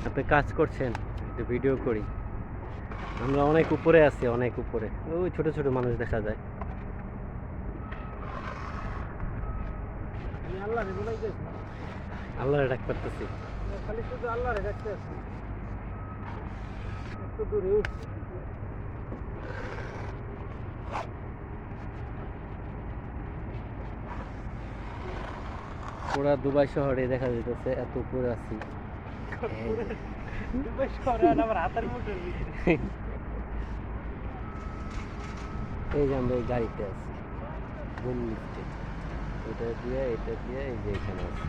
আপনি কাজ করছেন, একটু ভিডিও করি। আমরা অনেক উপরে আছি, অনেক উপরে। ওই ছোট ছোট মানুষ দেখা যায়। আমি আল্লাহরে বলাইতেছি, আল্লাহরে ডাক করতেছি। খালি শুধু আল্লাহরে ডাকতে আছি। একটু দূরে উঠছি। পুরা দুবাই শহরে দেখা যাইতেছে, এত উপরে আছি। দুবাই শহরে আর আমার হাতের মুঠোর ভিতরে। এই যে আমরা এই গাড়িতে আছি, বুম লিফটে। এটা দিয়ে এই যে এখানে আছি।